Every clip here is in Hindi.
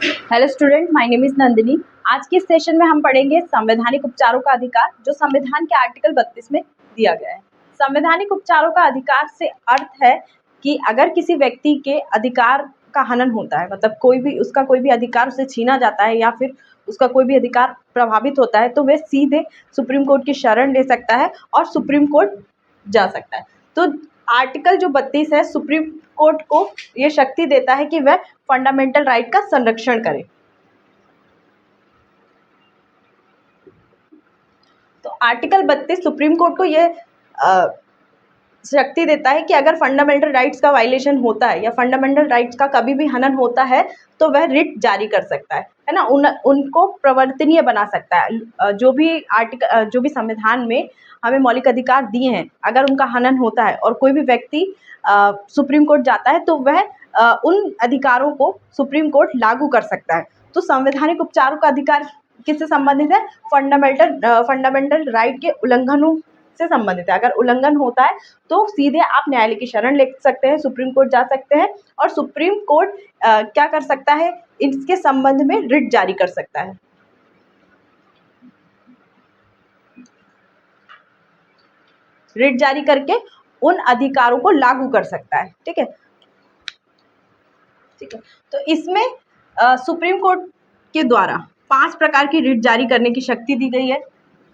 Hello student, my name is Nandini. आज के सेशन में हम पढ़ेंगे संवैधानिक उपचारों का अधिकार, जो संविधान के आर्टिकल 32 में दिया गया है। संवैधानिक उपचारों का अधिकार से अर्थ है कि अगर किसी व्यक्ति के अधिकार का हनन होता है, मतलब उसका कोई भी अधिकार उसे छीना जाता है या फिर उसका कोई भी अधिकार प्रभावित होता है, तो वह सीधे सुप्रीम कोर्ट की शरण ले सकता है और सुप्रीम कोर्ट जा सकता है। तो आर्टिकल जो 32 है, सुप्रीम कोर्ट को ये शक्ति देता है कि वह फंडामेंटल राइट का संरक्षण करे। तो आर्टिकल 32 सुप्रीम कोर्ट को ये शक्ति देता है कि अगर फंडामेंटल राइट्स का वायलेशन होता है या फंडामेंटल राइट्स का कभी भी हनन होता है, तो वह रिट जारी कर सकता है ना, उनको प्रवर्तनीय बना सकता है। जो भी संविधान में हमें मौलिक अधिकार दिए हैं, अगर उनका हनन होता है और कोई भी व्यक्ति सुप्रीम कोर्ट जाता है, तो वह उन अधिकारों को सुप्रीम कोर्ट लागू कर सकता है। तो संवैधानिक उपचारों का अधिकार किससे संबंधित है? फंडामेंटल राइट के उल्लंघनों से संबंधित है। अगर उल्लंघन होता है तो सीधे आप न्यायालय की शरण ले सकते हैं, सुप्रीम कोर्ट जा सकते हैं और सुप्रीम कोर्ट क्या कर सकता है? इसके संबंध में रिट जारी कर सकता है। रिट जारी करके उन अधिकारों को लागू कर सकता है। ठीक है, तो इसमें सुप्रीम कोर्ट के द्वारा 5 प्रकार की रिट जारी करने की शक्ति दी गई है।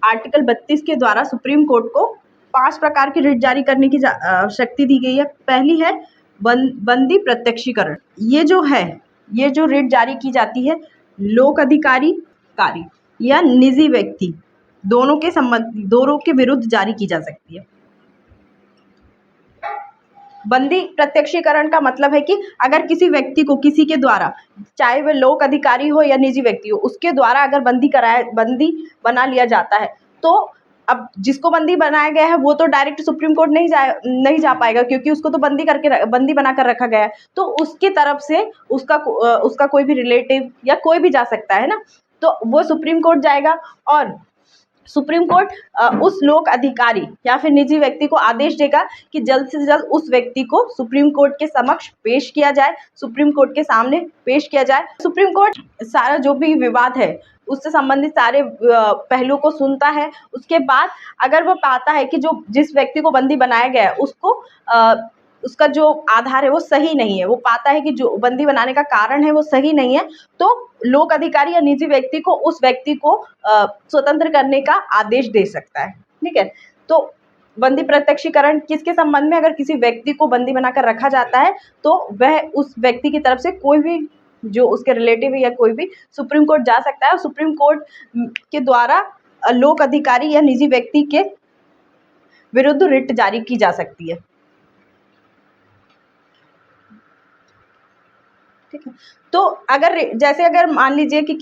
आर्टिकल 32 के द्वारा सुप्रीम कोर्ट को 5 प्रकार की रिट जारी करने की शक्ति दी गई है। पहली है बंदी प्रत्यक्षीकरण। ये जो रिट जारी की जाती है, लोक अधिकारी या निजी व्यक्ति दोनों के विरुद्ध जारी की जा सकती है। बंदी प्रत्यक्षीकरण का मतलब है कि अगर किसी व्यक्ति को किसी के द्वारा, चाहे वह लोक अधिकारी हो या निजी व्यक्ति हो, उसके द्वारा अगर बंदी बना लिया जाता है, तो अब जिसको बंदी बनाया गया है वो तो डायरेक्ट सुप्रीम कोर्ट नहीं जा पाएगा, क्योंकि उसको तो बंदी बनाकर रखा गया है। तो उसकी तरफ से उसका कोई भी रिलेटिव या कोई भी जा सकता है ना, तो वो सुप्रीम कोर्ट जाएगा और सुप्रीम कोर्ट उस लोक अधिकारी या फिर निजी व्यक्ति को आदेश देगा कि जल्द से जल्द उस व्यक्ति को सुप्रीम कोर्ट के समक्ष पेश किया जाए, सुप्रीम कोर्ट के सामने पेश किया जाए। सुप्रीम कोर्ट सारा जो भी विवाद है उससे संबंधित सारे पहलू को सुनता है। उसके बाद अगर वो पाता है कि जिस व्यक्ति को बंदी बनाया गया है उसका जो आधार है वो सही नहीं है, वो पाता है कि जो बंदी बनाने का कारण है वो सही नहीं है, तो लोक अधिकारी या निजी व्यक्ति को उस व्यक्ति को स्वतंत्र करने का आदेश दे सकता है। ठीक है, तो बंदी प्रत्यक्षीकरण किसके संबंध में? अगर किसी व्यक्ति को बंदी बनाकर रखा जाता है तो वह उस व्यक्ति की तरफ से कोई भी जो उसके रिलेटिव या कोई भी सुप्रीम कोर्ट जा सकता है और सुप्रीम कोर्ट के द्वारा लोक अधिकारी या निजी व्यक्ति के विरुद्ध रिट जारी की जा सकती है। ठीक है, तो अगर मान लीजिए कि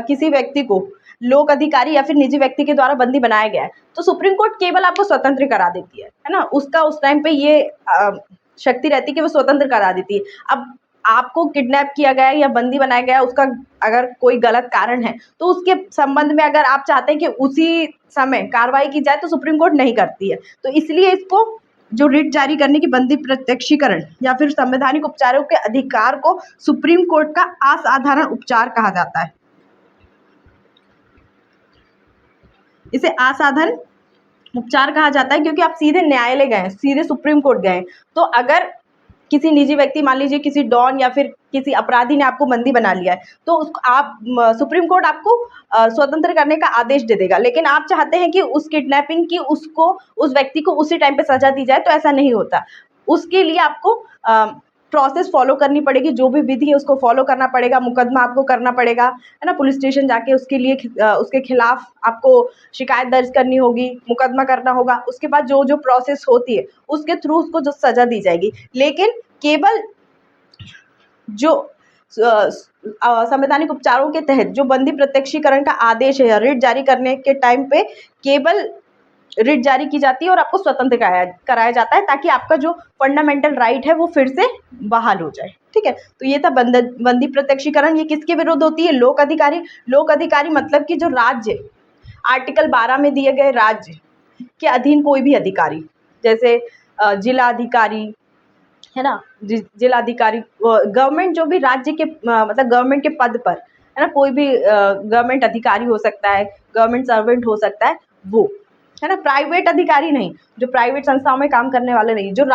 किसी व्यक्ति को लोक अधिकारी या फिर निजी व्यक्ति के द्वारा बंदी बनाया गया है, तो सुप्रीम कोर्ट केवल आपको स्वतंत्र करा देती है ना, उसका उस टाइम पे ये शक्ति रहती है कि वो स्वतंत्र करा देती है। अब आपको किडनैप किया गया है या बंदी बनाया गया है, उसका अगर कोई गलत कारण है तो उसके संबंध में अगर आप चाहते हैं कि उसी समय कार्रवाई की जाए, तो सुप्रीम कोर्ट नहीं करती है। तो इसलिए इसको जो रिट जारी करने की बंदी प्रत्यक्षीकरण या फिर संवैधानिक उपचारों के अधिकार को सुप्रीम कोर्ट का असाधारण उपचार कहा जाता है। इसे असाधारण उपचार कहा जाता है क्योंकि आप सीधे न्यायालय गए, सीधे सुप्रीम कोर्ट गए। तो अगर किसी निजी व्यक्ति, मान लीजिए किसी डॉन या फिर किसी अपराधी ने आपको बंदी बना लिया है, तो सुप्रीम कोर्ट आपको स्वतंत्र करने का आदेश दे देगा। लेकिन आप चाहते हैं कि उस किडनैपिंग की उस व्यक्ति को उसी टाइम पे सजा दी जाए, तो ऐसा नहीं होता। उसके लिए आपको प्रोसेस फॉलो करनी पड़ेगी, जो भी विधि है उसको फॉलो करना पड़ेगा, मुकदमा आपको करना पड़ेगा, है ना, पुलिस स्टेशन जाके उसके खिलाफ आपको शिकायत दर्ज करनी होगी, मुकदमा करना होगा। उसके बाद जो प्रोसेस होती है उसके थ्रू उसको जो सजा दी जाएगी। लेकिन केवल जो संवैधानिक उपचारों के तहत जो बंदी प्रत्यक्षीकरण का आदेश है, रिट जारी करने के टाइम पे केवल रिट जारी की जाती है और आपको स्वतंत्र कराया जाता है, ताकि आपका जो फंडामेंटल राइट है वो फिर से बहाल हो जाए। ठीक है, तो ये था बंदी प्रत्यक्षीकरण। ये किसके विरुद्ध होती है? लोक अधिकारी मतलब कि जो राज्य, आर्टिकल 12 में दिए गए राज्य के अधीन कोई भी अधिकारी, जैसे जिला अधिकारी, है ना, जिलाधिकारी, गवर्नमेंट जो भी राज्य के मतलब गवर्नमेंट के पद पर, है ना, कोई भी गवर्नमेंट अधिकारी हो सकता है, गवर्नमेंट सर्वेंट हो सकता है, वो, है ना, प्राइवेट अधिकारी नहीं, जो प्राइवेट संस्थाओं में काम करने वाले नहीं, जो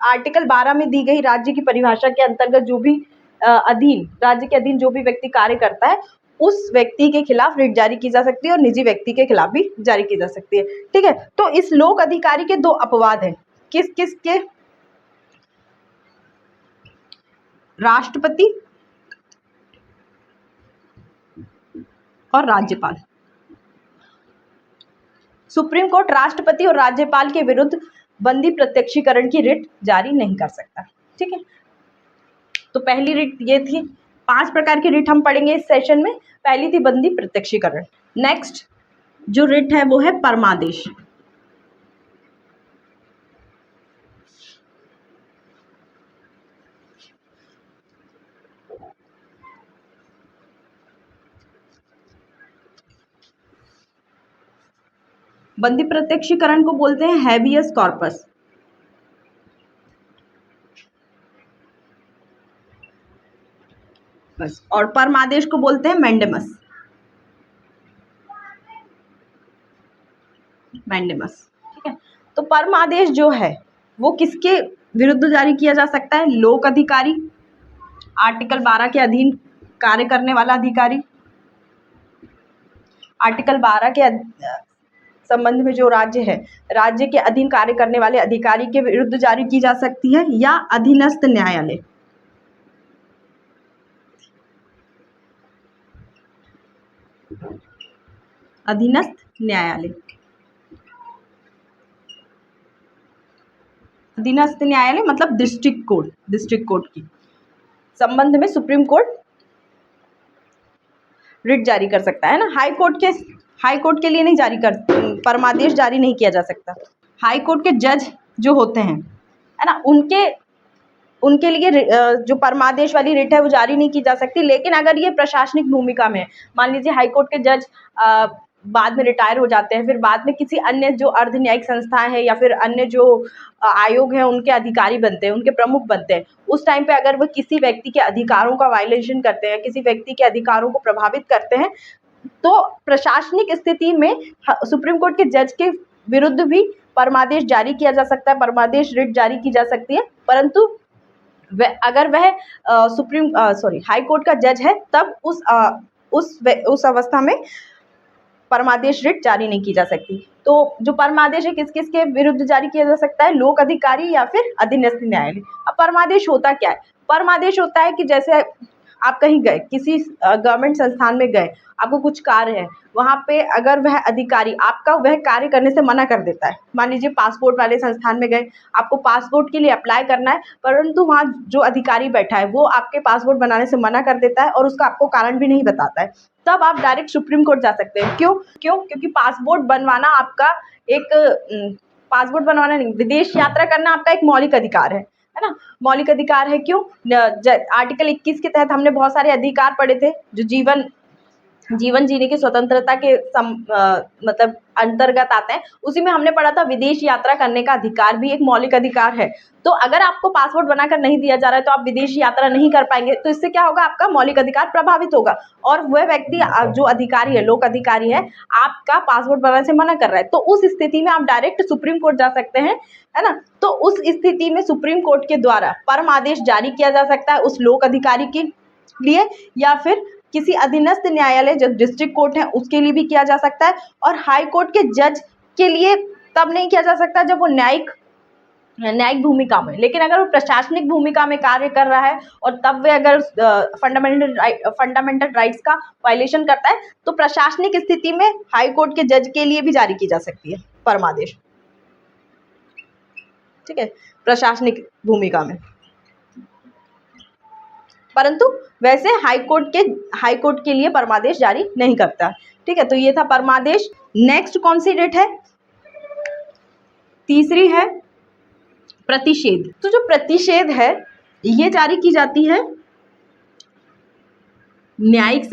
आर्टिकल 12 में दी गई राज्य की परिभाषा के अंतर्गत जो भी राज्य के अधीन जो भी व्यक्ति कार्य करता है, उस व्यक्ति के खिलाफ रिट जारी की जा सकती है और निजी व्यक्ति के खिलाफ भी जारी की जा सकती है। ठीक है, तो इस लोक अधिकारी के दो अपवाद हैं, किस किस के? राष्ट्रपति और राज्यपाल। सुप्रीम कोर्ट राष्ट्रपति और राज्यपाल के विरुद्ध बंदी प्रत्यक्षीकरण की रिट जारी नहीं कर सकता। ठीक है, तो पहली रिट ये थी। 5 प्रकार की रिट हम पढ़ेंगे इस सेशन में। पहली थी बंदी प्रत्यक्षीकरण। नेक्स्ट जो रिट है वो है परमादेश। बंदी प्रत्यक्षीकरण को बोलते हैं हैबियस कॉर्पस। बस, और परमादेश को बोलते हैं मैंडेमस। ठीक है, तो परमादेश जो है वो किसके विरुद्ध जारी किया जा सकता है? लोक अधिकारी, आर्टिकल 12 के अधीन कार्य करने वाला अधिकारी, आर्टिकल 12 के संबंध में जो राज्य है, राज्य के अधीन कार्य करने वाले अधिकारी के विरुद्ध जारी की जा सकती है, या अधीनस्थ न्यायालय। अधीनस्थ न्यायालय, अधीनस्थ न्यायालय मतलब डिस्ट्रिक्ट कोर्ट की संबंध में सुप्रीम कोर्ट रिट जारी कर सकता है ना। हाई कोर्ट के लिए नहीं परमादेश जारी नहीं किया जा सकता। हाई कोर्ट के जज जो होते हैं, है ना, उनके लिए जो परमादेश वाली रिट है वो जारी नहीं की जा सकती। लेकिन अगर ये प्रशासनिक भूमिका में है, मान लीजिए हाई कोर्ट के जज बाद में रिटायर हो जाते हैं, फिर बाद में किसी अन्य जो अर्ध न्यायिक संस्थाएं हैं या फिर अन्य जो आयोग हैं उनके अधिकारी बनते हैं, उनके प्रमुख बनते हैं, उस टाइम पे अगर वो किसी व्यक्ति के अधिकारों का वायलेशन करते हैं, किसी व्यक्ति के अधिकारों को प्रभावित करते हैं, तो प्रशासनिक स्थिति में सुप्रीम कोर्ट के जज के विरुद्ध भी परमादेश जारी किया जा सकता है, परमादेश रिट जारी की जा सकती है। परंतु अगर वह हाई कोर्ट का जज है, तब उस अवस्था में परमादेश रिट जारी नहीं की जा सकती। तो जो परमादेश है किस किस के विरुद्ध जारी किया जा सकता है? लोक अधिकारी या फिर अधीनस्थ न्यायालय। अब परमादेश होता क्या है? परमादेश होता है कि जैसे आप कहीं गए, किसी गवर्नमेंट संस्थान में गए, आपको कुछ कार्य है, वहाँ पे अगर वह अधिकारी आपका वह कार्य करने से मना कर देता है, मान लीजिए पासपोर्ट वाले संस्थान में गए, आपको पासपोर्ट के लिए अप्लाई करना है, परंतु वहाँ जो अधिकारी बैठा है वो आपके पासपोर्ट बनाने से मना कर देता है और उसका आपको कारण भी नहीं बताता है, तब आप डायरेक्ट सुप्रीम कोर्ट जा सकते हैं। क्यों? क्योंकि पासपोर्ट बनवाना आपका पासपोर्ट बनवाना नहीं, विदेश यात्रा करना आपका एक मौलिक अधिकार है ना, मौलिक अधिकार है। क्यों? आर्टिकल 21 के तहत हमने बहुत सारे अधिकार पढ़े थे, जो जीवन जीने की स्वतंत्रता के मतलब अंतर्गत आते हैं। उसी में हमने पढ़ा था विदेश यात्रा करने का अधिकार भी एक मौलिक अधिकार है। तो अगर आपको पासपोर्ट बनाकर नहीं दिया जा रहा है तो आप विदेश यात्रा नहीं कर पाएंगे, तो इससे क्या होगा? आपका मौलिक अधिकार प्रभावित होगा और वह व्यक्ति जो अधिकारी है, लोक अधिकारी है, आपका पासपोर्ट बनाने से मना कर रहा है। तो उस स्थिति में आप डायरेक्ट सुप्रीम कोर्ट जा सकते हैं, है ना। तो उस स्थिति में सुप्रीम कोर्ट के द्वारा परमादेश जारी किया जा सकता है उस लोक अधिकारी के लिए, या फिर किसी अधीनस्थ न्यायालय जो डिस्ट्रिक्ट कोर्ट है उसके लिए भी किया जा सकता है। और हाई कोर्ट के जज के लिए तब नहीं किया जा सकता जब वो न्यायिक भूमिका में, लेकिन अगर वो प्रशासनिक भूमिका में कार्य कर रहा है और तब वे अगर फंडामेंटल राइट्स का वायलेशन करता है, तो प्रशासनिक स्थिति में हाई कोर्ट के जज के लिए भी जारी की जा सकती है परमादेश। ठीक है, प्रशासनिक भूमिका में। परंतु वैसे हाई कोर्ट के लिए परमादेश जारी नहीं करता। ठीक है, तो ये था परमादेश। नेक्स्ट कौन सी रिट है? तीसरी है प्रतिषेध। तो जो प्रतिषेध है ये जारी की जाती है न्यायिक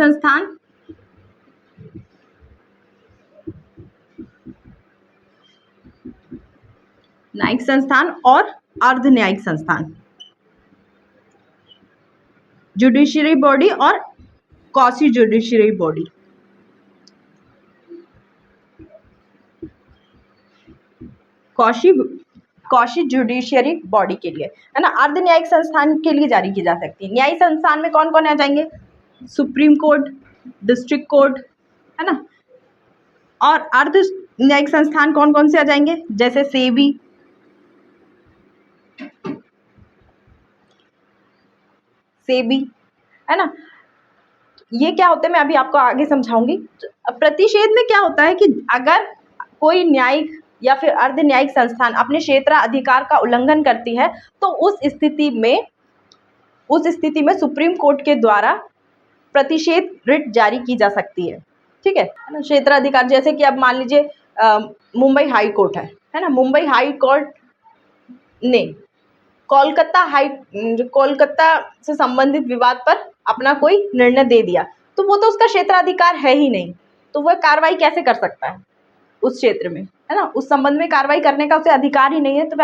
संस्थान और अर्ध न्यायिक संस्थान, जुडिशरी बॉडी और quasi judiciary body. Quasi judiciary body के लिए, है ना, अर्ध न्यायिक संस्थान के लिए जारी की जा सकती है। न्यायिक संस्थान में कौन कौन आ जाएंगे? सुप्रीम कोर्ट, डिस्ट्रिक्ट कोर्ट, है ना। और अर्ध न्यायिक संस्थान कौन कौन से आ जाएंगे? जैसे सेबी, है ना। ये क्या होते हैं मैं अभी आपको आगे समझाऊंगी। प्रतिषेध में क्या होता है कि अगर कोई न्यायिक या फिर अर्ध न्यायिक संस्थान अपने क्षेत्र अधिकार का उल्लंघन करती है तो उस स्थिति में सुप्रीम कोर्ट के द्वारा प्रतिषेध रिट जारी की जा सकती है। ठीक है ना। क्षेत्र अधिकार, जैसे कि अब मान लीजिए मुंबई हाई कोर्ट है ना। मुंबई हाई कोर्ट ने कोलकाता से संबंधित विवाद पर अपना कोई निर्णय दे दिया, तो वो तो उसका क्षेत्राधिकार है ही नहीं, तो वह कार्रवाई कैसे कर सकता है उस क्षेत्र में, है ना। उस संबंध में कार्रवाई करने का उसे अधिकार ही नहीं है, तो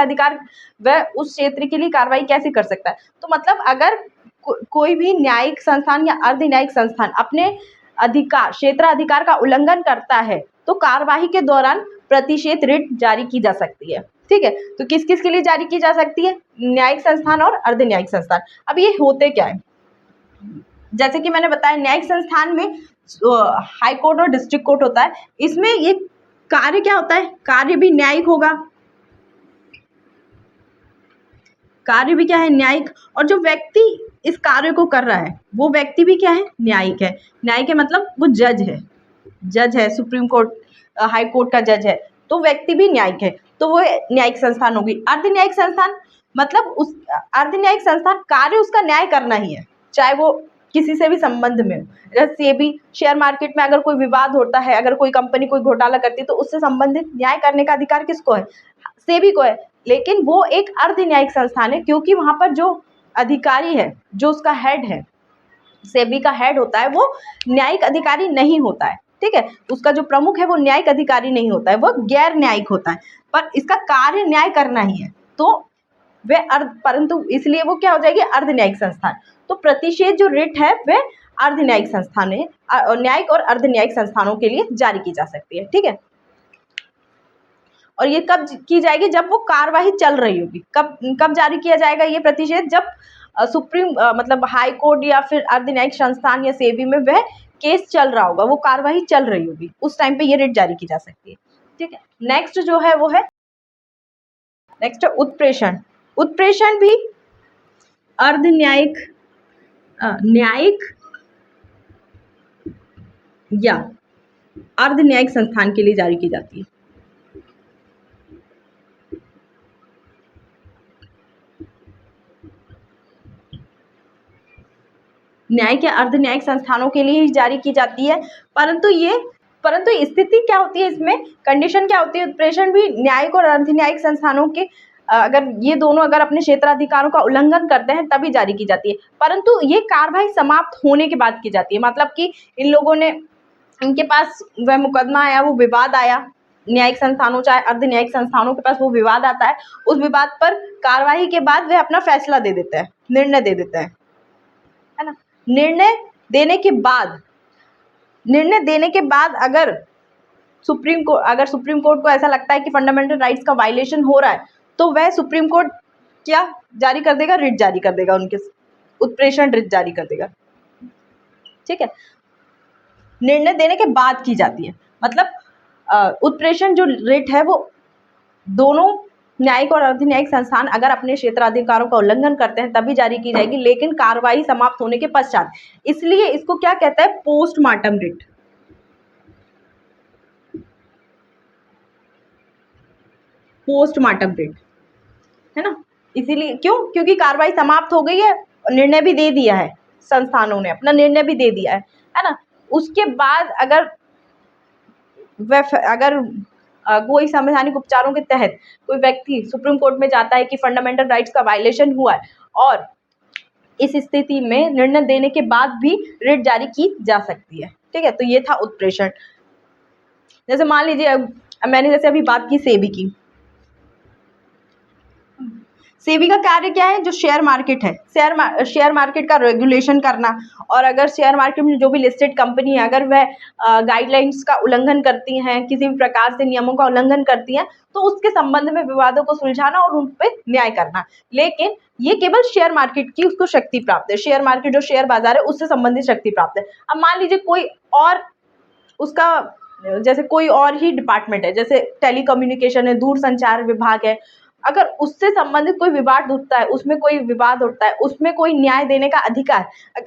वह उस क्षेत्र के लिए कार्रवाई कैसे कर सकता है। तो मतलब अगर कोई भी न्यायिक संस्थान या अर्ध न्यायिक संस्थान अपने क्षेत्र अधिकार का उल्लंघन करता है तो कार्यवाही के दौरान प्रतिषेध रिट जारी की जा सकती है। ठीक है, तो किस किस के लिए जारी की जा सकती है? न्यायिक संस्थान और अर्ध न्यायिक संस्थान। अब ये होते क्या है? जैसे कि मैंने बताया, न्यायिक संस्थान में हाई कोर्ट और डिस्ट्रिक्ट कोर्ट होता है। इसमें ये कार्य क्या होता है? कार्य भी न्यायिक होगा, कार्य भी क्या है? न्यायिक। और जो व्यक्ति इस कार्य को कर रहा है वो व्यक्ति भी क्या है? न्यायिक है। न्यायिक है मतलब वो जज है, सुप्रीम कोर्ट हाई कोर्ट का जज है, तो व्यक्ति भी न्यायिक है, तो वो न्यायिक संस्थान होगी। अर्ध न्यायिक संस्थान मतलब उस अर्ध न्यायिक संस्थान कार्य उसका न्याय करना ही है, चाहे वो किसी से भी संबंध में हो। जैसे भी शेयर मार्केट में अगर कोई विवाद होता है, अगर कोई कंपनी कोई घोटाला करती है, तो उससे संबंधित न्याय करने का अधिकार किसको है? सेबी को है। लेकिन वो एक अर्ध न्यायिक संस्थान है, क्योंकि वहां पर जो अधिकारी है, जो उसका हेड है, सेबी का हेड होता है, वो न्यायिक अधिकारी नहीं होता है। ठीक है, उसका जो प्रमुख है वो न्यायिक अधिकारी नहीं होता है, वो गैर न्यायिक होता है, पर इसका कार्य न्याय करना ही है, तो वह परंतु इसलिए वो क्या हो जाएगी? अर्ध न्यायिक संस्थान। तो प्रतिषेध जो रिट है वह अर्ध न्यायिक संस्थान है, न्यायिक और अर्ध न्यायिक संस्थानों के लिए जारी की जा सकती है। ठीक है, और ये कब की जाएगी? जब वो कार्यवाही चल रही होगी। कब जारी किया जाएगा ये प्रतिषेध? जब सुप्रीम मतलब हाई कोर्ट या फिर अर्ध न्यायिक संस्थान या सेबी में वह केस चल रहा होगा, वो कार्यवाही चल रही होगी, उस टाइम पे ये रिट जारी की जा सकती है। ठीक है, नेक्स्ट जो है वो है नेक्स्ट उत्प्रेषण। उत्प्रेषण भी अर्ध न्यायिक न्यायिक या अर्ध न्यायिक संस्थान के लिए जारी की जाती है। न्यायिक या अर्ध न्यायिक संस्थानों के लिए ही जारी की जाती है, परंतु स्थिति क्या होती है इसमें? कंडीशन क्या होती है? उत्प्रेषण भी न्यायिक और अर्ध न्यायिक संस्थानों के अगर ये दोनों अगर अपने क्षेत्राधिकारों का उल्लंघन करते हैं तभी जारी की जाती है, परंतु ये कार्रवाई समाप्त होने के बाद की जाती है। मतलब कि इन लोगों ने, इनके पास वह मुकदमा आया, वो विवाद आया, न्यायिक संस्थानों चाहे अर्ध न्यायिक संस्थानों के पास वो विवाद आता है, उस विवाद पर कार्रवाई के बाद वह अपना फैसला दे देते हैं, निर्णय दे देते हैं, है ना। निर्णय देने के बाद अगर सुप्रीम कोर्ट को ऐसा लगता है कि फंडामेंटल राइट्स का वायलेशन हो रहा है, तो वह सुप्रीम कोर्ट क्या जारी कर देगा? रिट जारी कर देगा, उनके उत्प्रेषण रिट जारी कर देगा। ठीक है, निर्णय देने के बाद की जाती है। मतलब उत्प्रेषण जो रिट है वो दोनों न्यायिक और अर्ध न्यायिक संस्थान अगर अपने क्षेत्राधिकारों का उल्लंघन करते हैं तभी जारी की जाएगी, लेकिन कार्रवाई समाप्त होने के पश्चात। इसलिए इसको क्या कहता है? Postmortem writ. पोस्टमार्टम रिट, है ना। इसीलिए क्योंकि कार्रवाई समाप्त हो गई है, निर्णय भी दे दिया है, संस्थानों ने अपना निर्णय भी दे दिया है ना। उसके बाद अगर कोई संवैधानिक उपचारों के तहत कोई व्यक्ति सुप्रीम कोर्ट में जाता है कि फंडामेंटल राइट्स का वायलेशन हुआ है, और इस स्थिति में निर्णय देने के बाद भी रिट जारी की जा सकती है। ठीक है, तो ये था उत्प्रेषण। जैसे मान लीजिए मैंने जैसे अभी बात की सेबी की, सेबी का कार्य क्या है? जो शेयर मार्केट है, शेयर मार्केट का रेगुलेशन करना, और अगर शेयर मार्केट में जो भी लिस्टेड कंपनी है अगर वह गाइडलाइंस का उल्लंघन करती हैं, किसी भी प्रकार से नियमों का उल्लंघन करती हैं, तो उसके संबंध में विवादों को सुलझाना और उन पे न्याय करना। लेकिन ये केवल शेयर मार्केट की उसको शक्ति प्राप्त है, शेयर मार्केट जो शेयर बाजार है उससे संबंधित शक्ति प्राप्त है। अब मान लीजिए कोई और उसका जैसे कोई और ही डिपार्टमेंट है, जैसे टेलीकम्युनिकेशन है, दूरसंचार विभाग है, अगर उससे संबंधित कोई विवाद उठता है, उसमें कोई विवाद उठता है, उसमें कोई न्याय देने का अधिकार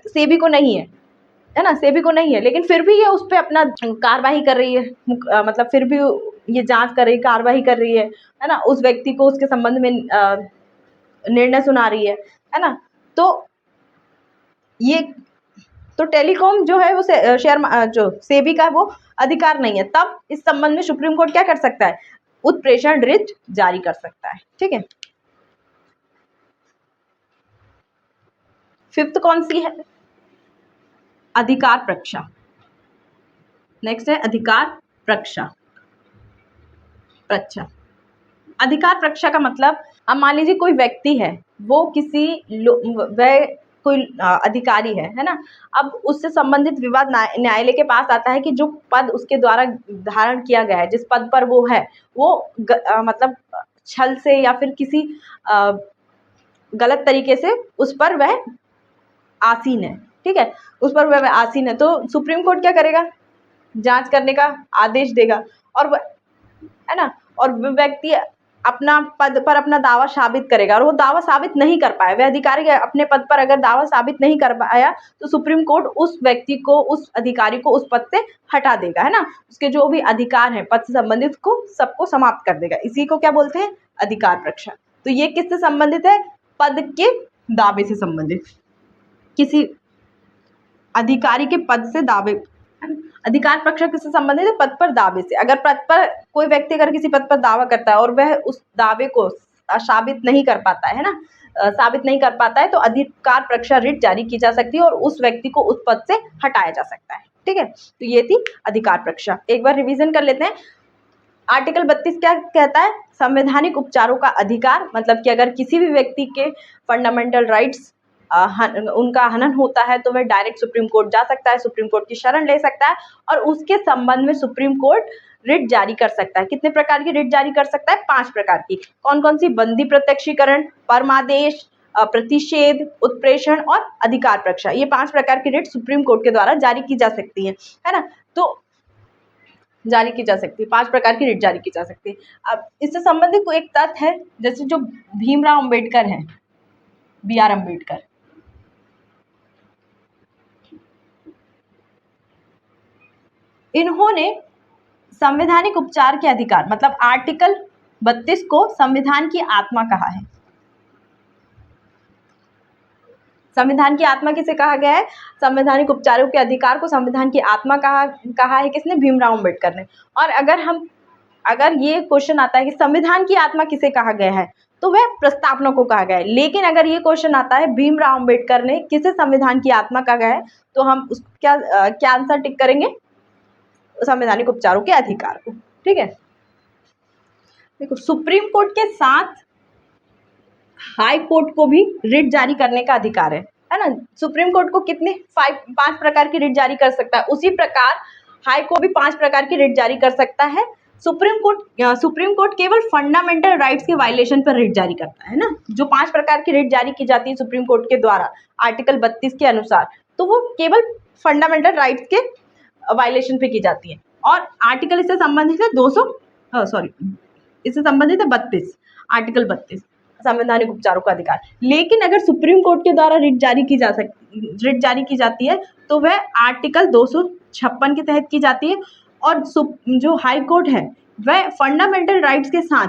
सेबी को नहीं है ना, सेबी को नहीं है, लेकिन फिर भी ये उस पर अपना कार्रवाई कर रही है, मतलब फिर भी ये जांच कर रही है, कार्रवाई कर रही है ना, उस व्यक्ति को उसके संबंध में निर्णय सुना रही है ना। तो ये तो टेलीकॉम जो है वो जो सेबी का वो अधिकार नहीं है, तब इस संबंध में सुप्रीम कोर्ट क्या कर सकता है? उत्प्रेषण रिट जारी कर सकता है। ठीक है, फिफ्थ कौन सी है? अधिकार प्रक्षा। नेक्स्ट है अधिकार प्रक्षा। अधिकार प्रक्षा का मतलब, अब मान लीजिए कोई व्यक्ति है, वो किसी वह कोई अधिकारी है ना, अब उससे संबंधित विवाद न्यायालय के पास आता है कि जो पद उसके द्वारा धारण किया गया है, जिस पद पर वो है, वो मतलब छल से या फिर किसी गलत तरीके से उस पर वह आसीन है। ठीक है, उस पर वह आसीन है, तो सुप्रीम कोर्ट क्या करेगा? जांच करने का आदेश देगा, और वह है ना, और व्यक्ति अपना पद पर अपना दावा साबित करेगा, और वो दावा साबित नहीं कर पाया, वह अधिकारी अपने पद पर अगर दावा साबित नहीं कर पाया, तो सुप्रीम कोर्ट उस व्यक्ति को, उस अधिकारी को उस पद से हटा देगा, है ना, उसके जो भी अधिकार हैं पद से संबंधित को सबको समाप्त कर देगा। इसी को क्या बोलते हैं? अधिकार प्रक्षा। तो ये किससे संबंधित है? पद के दावे से संबंधित, किसी अधिकारी के पद से दावे। अधिकार प्रक्षा किससे संबंधित है? पद पर दावे से। अगर पद पर कोई व्यक्ति अगर किसी पद पर दावा करता है और वह उस दावे को साबित नहीं कर पाता है ना, साबित नहीं कर पाता है, तो अधिकार प्रक्षा रिट जारी की जा सकती है और उस व्यक्ति को उस पद से हटाया जा सकता है। ठीक है, तो ये थी अधिकार प्रक्षा। एक बार रिवीजन कर लेते हैं। आर्टिकल 32 क्या कहता है? संवैधानिक उपचारों का अधिकार, मतलब कि अगर किसी भी व्यक्ति के फंडामेंटल राइट्स उनका हनन होता है, तो वह डायरेक्ट सुप्रीम कोर्ट जा सकता है, सुप्रीम कोर्ट की शरण ले सकता है, और उसके संबंध में सुप्रीम कोर्ट रिट जारी कर सकता है। कितने प्रकार की रिट जारी कर सकता है? 5 प्रकार की। कौन कौन सी? बंदी प्रत्यक्षीकरण, परमादेश, प्रतिषेध, उत्प्रेषण और अधिकार प्रक्षा। ये 5 प्रकार की रिट सुप्रीम कोर्ट के द्वारा जारी की जा सकती है ना, तो जारी की जा सकती है, 5 प्रकार की रिट जारी की जा सकती है। अब इससे संबंधित कोई एक तथ्य है, जैसे जो भीमराव अंबेडकर हैं, BR अम्बेडकर, इन्होंने संवैधानिक उपचार के अधिकार, मतलब आर्टिकल 32 को संविधान की आत्मा कहा है। संविधान की आत्मा किसे कहा गया है? संवैधानिक उपचारों के अधिकार को संविधान की आत्मा कहा है किसने? भीमराव अम्बेडकर ने। और अगर ये क्वेश्चन आता है कि संविधान की आत्मा किसे कहा गया है, तो वह प्रस्तावना को कहा गया है। लेकिन अगर ये क्वेश्चन आता है भीमराव अम्बेडकर ने किसे संविधान की आत्मा कहा गया है, तो हम उसको क्या आंसर टिक करेंगे? संवैधानिक उपचारों के अधिकार को। ठीक है, देखो सुप्रीम कोर्ट के साथ हाई कोर्ट को भी रिट जारी करने का अधिकार है ना। सुप्रीम कोर्ट को कितने 5 प्रकार की रिट जारी कर सकता है, उसी प्रकार हाई को भी 5 प्रकार की रिट जारी कर सकता है। सुप्रीम कोर्ट केवल फंडामेंटल राइट्स के वायलेशन पर रिट जारी करता है ना। जो 5 प्रकार की रिट जारी की जाती है सुप्रीम कोर्ट के द्वारा आर्टिकल 32 के अनुसार, तो वो केवल फंडामेंटल राइट्स के वायलेशन पे की जाती है। और आर्टिकल इससे संबंधित है 32, आर्टिकल 32 संवैधानिक उपचारों का अधिकार। लेकिन अगर सुप्रीम कोर्ट के द्वारा रिट जारी की जाती है, तो वह आर्टिकल 256 के तहत की जाती है। और जो हाई कोर्ट है वह फंडामेंटल राइट्स के साथ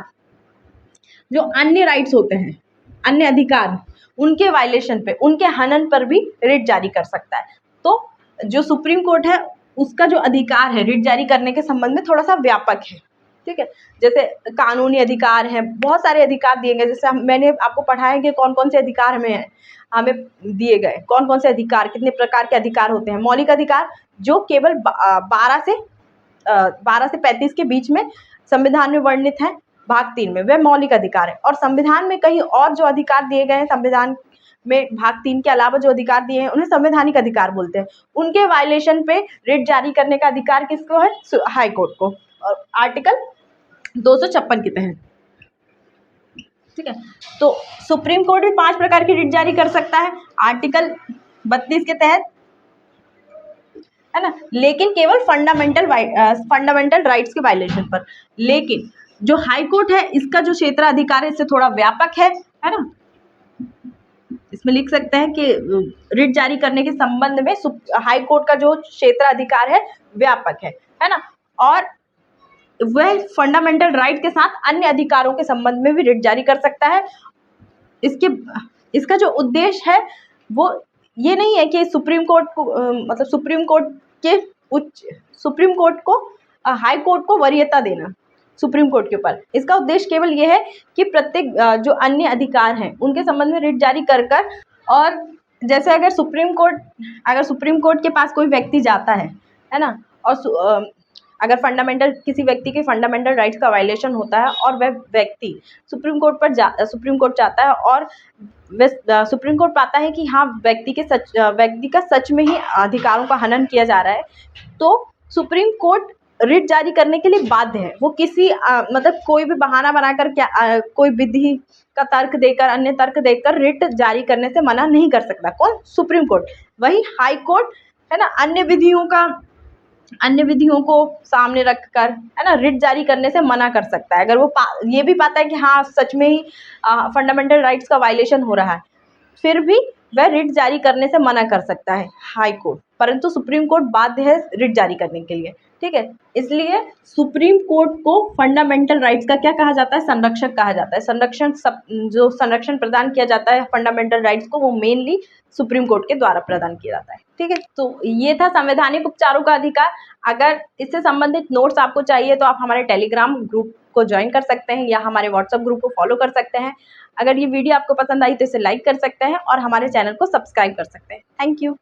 जो अन्य राइट्स होते हैं, अन्य अधिकार, उनके वायलेशन पे, उनके हनन पर भी रिट जारी कर सकता है। तो जो सुप्रीम कोर्ट है उसका जो अधिकार है रिट जारी करने के संबंध में थोड़ा सा व्यापक है। ठीक है, जैसे कानूनी अधिकार हैं, बहुत सारे अधिकार दिए गए। जैसे मैंने आपको पढ़ाया कि कौन कौन से अधिकार हमें दिए गए, कौन कौन से अधिकार, कितने प्रकार के अधिकार होते हैं। मौलिक अधिकार जो केवल 12 से 35 के बीच में संविधान में वर्णित है। भाग 3 में, वह मौलिक अधिकार है। और संविधान में कहीं और जो अधिकार दिए गए हैं, संविधान में भाग 3 के अलावा जो अधिकार दिए हैं उन्हें संवैधानिक अधिकार बोलते हैं। उनके वायलेशन पे रिट जारी करने का अधिकार किसको है? हाई कोर्ट को, और आर्टिकल 256 के तहत। ठीक है, तो सुप्रीम कोर्ट भी 5 प्रकार की रिट जारी कर सकता है आर्टिकल 32 के तहत, है ना, लेकिन केवल फंडामेंटल राइट्स के वायलेशन पर। लेकिन जो हाई कोर्ट है इसका जो क्षेत्राधिकार है इससे थोड़ा व्यापक है ना। इसमें लिख सकते हैं कि रिट जारी करने के संबंध में हाई कोर्ट का जो क्षेत्राधिकार है व्यापक है ना, और वह फंडामेंटल राइट के साथ अन्य अधिकारों के संबंध में भी रिट जारी कर सकता है। इसका जो उद्देश्य है वो ये नहीं है कि सुप्रीम कोर्ट को मतलब सुप्रीम कोर्ट को हाई कोर्ट को वरीयता देना सुप्रीम कोर्ट के ऊपर। इसका उद्देश्य केवल ये है कि प्रत्येक जो अन्य अधिकार हैं उनके संबंध में रिट जारी कर कर, और जैसे अगर सुप्रीम कोर्ट के पास कोई व्यक्ति जाता है ना, और अगर किसी व्यक्ति के फंडामेंटल राइट्स का वायलेशन होता है और वह व्यक्ति सुप्रीम कोर्ट जाता है और सुप्रीम कोर्ट पाता है कि हाँ व्यक्ति का सच में ही अधिकारों का हनन किया जा रहा है, तो सुप्रीम कोर्ट रिट जारी करने के लिए बाध्य है। वो किसी मतलब कोई भी बहाना बनाकर कोई विधि का तर्क देकर, अन्य तर्क देकर रिट जारी करने से मना नहीं कर सकता। कौन? Supreme court. वही हाई कोर्ट है ना, अन्य विधियों को सामने रखकर है ना रिट जारी करने से मना कर सकता है, अगर वो ये भी पाता है कि हाँ सच में ही फंडामेंटल राइट्स का वायलेशन हो रहा है, फिर भी वह रिट जारी करने से मना कर सकता है हाई कोर्ट, परंतु सुप्रीम कोर्ट बाध्य है रिट जारी करने के लिए। ठीक है, इसलिए सुप्रीम कोर्ट को फंडामेंटल राइट्स का क्या कहा जाता है? संरक्षक कहा जाता है। जो संरक्षण प्रदान किया जाता है फंडामेंटल राइट्स को, वो मेनली सुप्रीम कोर्ट के द्वारा प्रदान किया जाता है। ठीक है, तो ये था संवैधानिक उपचारों का अधिकार। अगर इससे संबंधित नोट्स आपको चाहिए तो आप हमारे टेलीग्राम ग्रुप को ज्वाइन कर सकते हैं या हमारे व्हाट्सएप ग्रुप को फॉलो कर सकते हैं। अगर ये वीडियो आपको पसंद आई तो इसे लाइक कर सकते हैं और हमारे चैनल को सब्सक्राइब कर सकते हैं। Thank you.